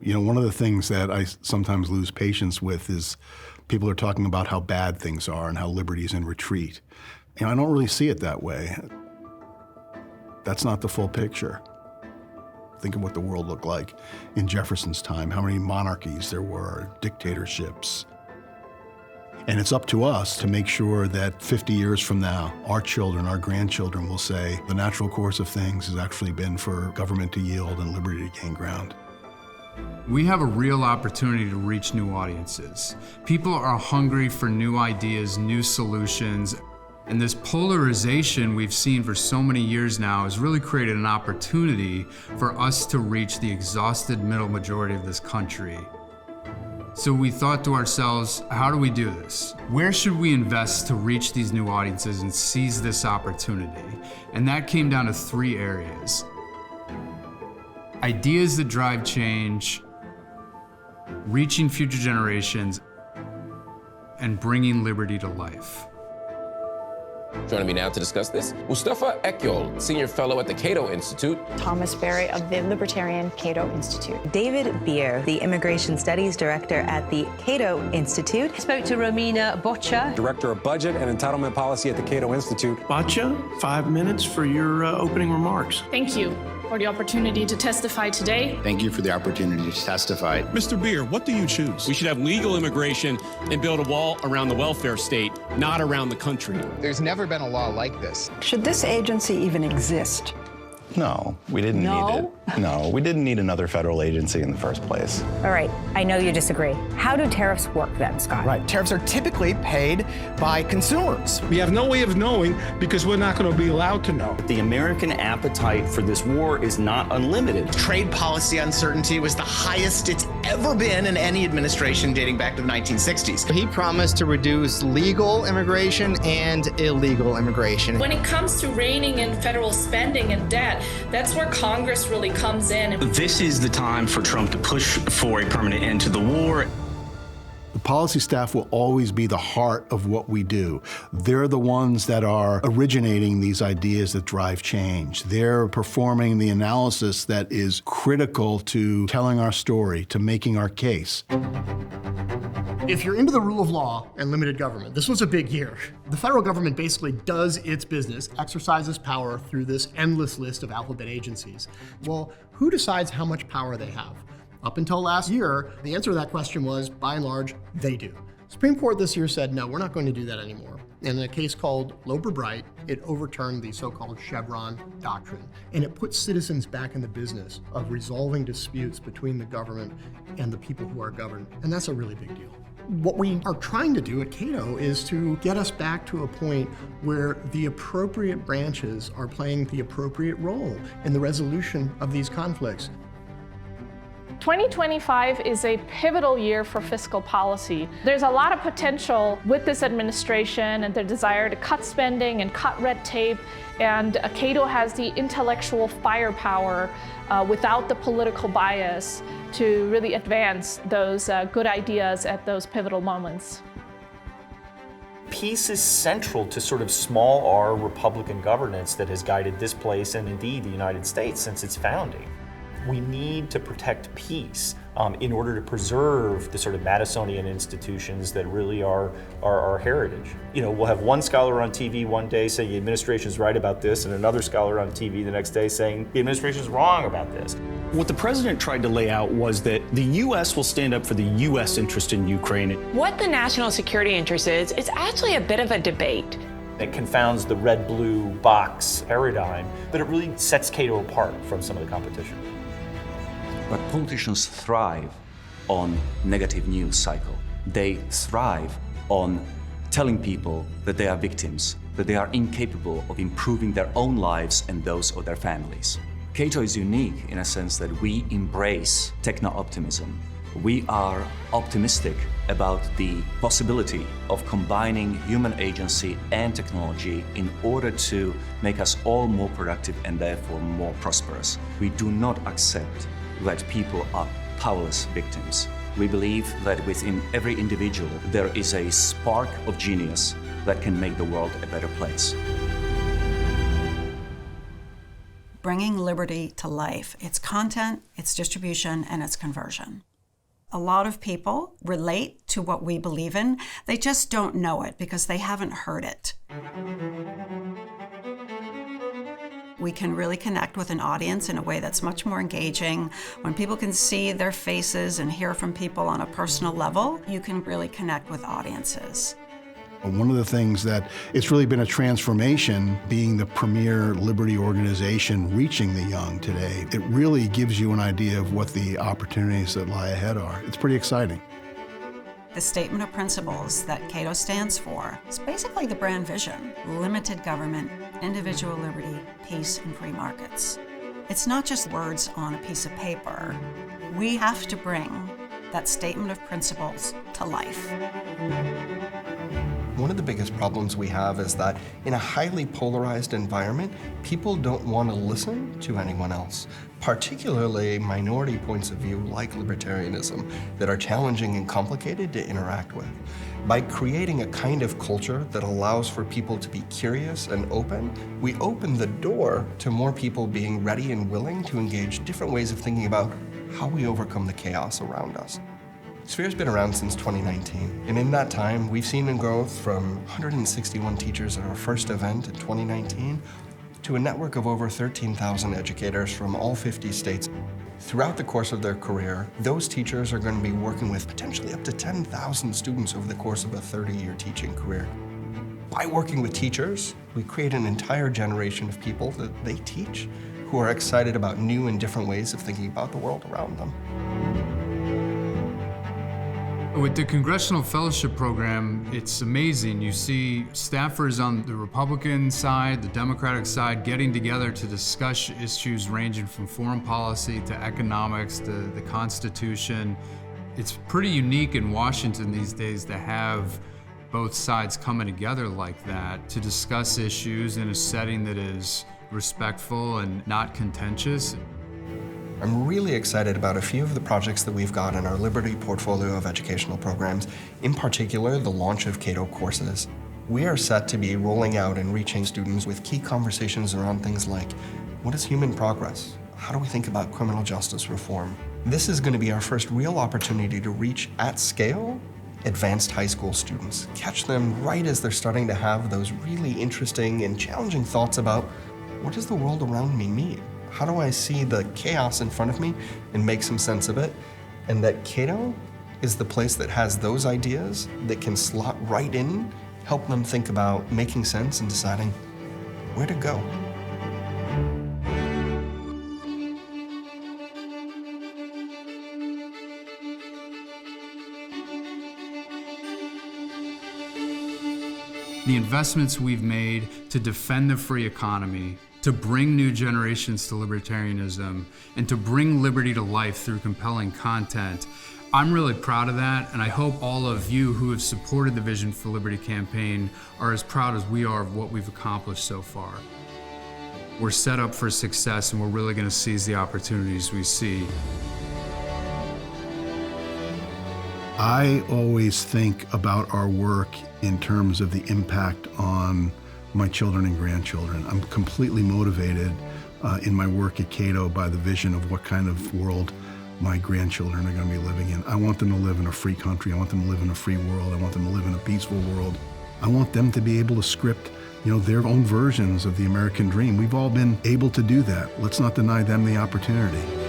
You know, one of the things that I sometimes lose patience with is people are talking about how bad things are and how liberty is in retreat. You know, I don't really see it that way. That's not the full picture. Think of what the world looked like in Jefferson's time, how many monarchies there were, dictatorships. And it's up to us to make sure that 50 years from now, our children, our grandchildren will say the natural course of things has actually been for government to yield and liberty to gain ground. We have a real opportunity to reach new audiences. People are hungry for new ideas, new solutions. And this polarization we've seen for so many years now has really created an opportunity for us to reach the exhausted middle majority of this country. So we thought to ourselves, how do we do this? Where should we invest to reach these new audiences and seize this opportunity? And that came down to 3 areas. Ideas that drive change, reaching future generations, and bringing liberty to life. Joining me now to discuss this, Mustafa Ekyol, Senior Fellow at the Cato Institute. Thomas Berry of the Libertarian Cato Institute. David Beer, the Immigration Studies Director at the Cato Institute. Spoke to Romina Boccia, Director of Budget and Entitlement Policy at the Cato Institute. Boccia, 5 minutes for your opening remarks. Thank you for the opportunity to testify today. Thank you for the opportunity to testify. Mr. Beer, what do you choose? We should have legal immigration and build a wall around the welfare state, not around the country. There's never been a law like this. Should this agency even exist? No, we didn't need it. No, we didn't need another federal agency in the first place. All right, I know you disagree. How do tariffs work then, Scott? Right, tariffs are typically paid by consumers. We have no way of knowing because we're not going to be allowed to know. The American appetite for this war is not unlimited. Trade policy uncertainty was the highest it's ever been in any administration dating back to the 1960s. He promised to reduce legal immigration and illegal immigration. When it comes to reining in federal spending and debt, that's where Congress really comes in. This is the time for Trump to push for a permanent end to the war. The policy staff will always be the heart of what we do. They're the ones that are originating these ideas that drive change. They're performing the analysis that is critical to telling our story, to making our case. If you're into the rule of law and limited government, this was a big year. The federal government basically does its business, exercises power through this endless list of alphabet agencies. Well, who decides how much power they have? Up until last year, the answer to that question was, by and large, they do. Supreme Court this year said, no, we're not going to do that anymore. In a case called Loper-Bright, it overturned the so-called Chevron doctrine, and it put citizens back in the business of resolving disputes between the government and the people who are governed, and that's a really big deal. What we are trying to do at Cato is to get us back to a point where the appropriate branches are playing the appropriate role in the resolution of these conflicts. 2025 is a pivotal year for fiscal policy. There's a lot of potential with this administration and their desire to cut spending and cut red tape, and Cato has the intellectual firepower without the political bias to really advance those good ideas at those pivotal moments. Peace is central to sort of small r Republican governance that has guided this place and indeed the United States since its founding. We need to protect peace in order to preserve the sort of Madisonian institutions that really are our heritage. You know, we'll have one scholar on TV one day saying the administration's right about this, and another scholar on TV the next day saying the administration's wrong about this. What the president tried to lay out was that the U.S. will stand up for the U.S. interest in Ukraine. What the national security interest is, it's actually a bit of a debate. It confounds the red-blue box paradigm, but it really sets Cato apart from some of the competition. But politicians thrive on negative news cycle. They thrive on telling people that they are victims, that they are incapable of improving their own lives and those of their families. Cato is unique in a sense that we embrace techno-optimism. We are optimistic about the possibility of combining human agency and technology in order to make us all more productive and therefore more prosperous. We do not accept that people are powerless victims. We believe that within every individual there is a spark of genius that can make the world a better place. bringing liberty to life, its content, its distribution, and its conversion. A lot of people relate to what we believe in. They just don't know it because they haven't heard it. We can really connect with an audience in a way that's much more engaging. When people can see their faces and hear from people on a personal level, you can really connect with audiences. One of the things that it's really been a transformation, being the premier liberty organization reaching the young today. It really gives you an idea of what the opportunities that lie ahead are. It's pretty exciting. The statement of principles that Cato stands for is basically the brand vision: limited government, individual liberty, peace, and free markets. It's not just words on a piece of paper. We have to bring that statement of principles to life. One of the biggest problems we have is that in a highly polarized environment, people don't want to listen to anyone else, particularly minority points of view like libertarianism that are challenging and complicated to interact with. By creating a kind of culture that allows for people to be curious and open, we open the door to more people being ready and willing to engage different ways of thinking about how we overcome the chaos around us. Sphere's been around since 2019, and in that time, we've seen a growth from 161 teachers at our first event in 2019 to a network of over 13,000 educators from all 50 states. Throughout the course of their career, those teachers are going to be working with potentially up to 10,000 students over the course of a 30-year teaching career. By working with teachers, we create an entire generation of people that they teach who are excited about new and different ways of thinking about the world around them. With the Congressional Fellowship Program, it's amazing. You see staffers on the Republican side, the Democratic side, getting together to discuss issues ranging from foreign policy to economics to the Constitution. It's pretty unique in Washington these days to have both sides coming together like that to discuss issues in a setting that is respectful and not contentious. I'm really excited about a few of the projects that we've got in our Liberty portfolio of educational programs, in particular the launch of Cato courses. We are set to be rolling out and reaching students with key conversations around things like, what is human progress? How do we think about criminal justice reform? This is going to be our first real opportunity to reach, at scale, advanced high school students. Catch them right as they're starting to have those really interesting and challenging thoughts about, what does the world around me mean? How do I see the chaos in front of me and make some sense of it? And that Cato is the place that has those ideas that can slot right in, help them think about making sense and deciding where to go. The investments we've made to defend the free economy, to bring new generations to libertarianism, and to bring liberty to life through compelling content. I'm really proud of that, and I hope all of you who have supported the Vision for Liberty campaign are as proud as we are of what we've accomplished so far. We're set up for success, and we're really going to seize the opportunities we see. I always think about our work in terms of the impact on my children and grandchildren. I'm completely motivated in my work at Cato by the vision of what kind of world my grandchildren are going to be living in. I want them to live in a free country. I want them to live in a free world. I want them to live in a peaceful world. I want them to be able to script, their own versions of the American dream. We've all been able to do that. Let's not deny them the opportunity.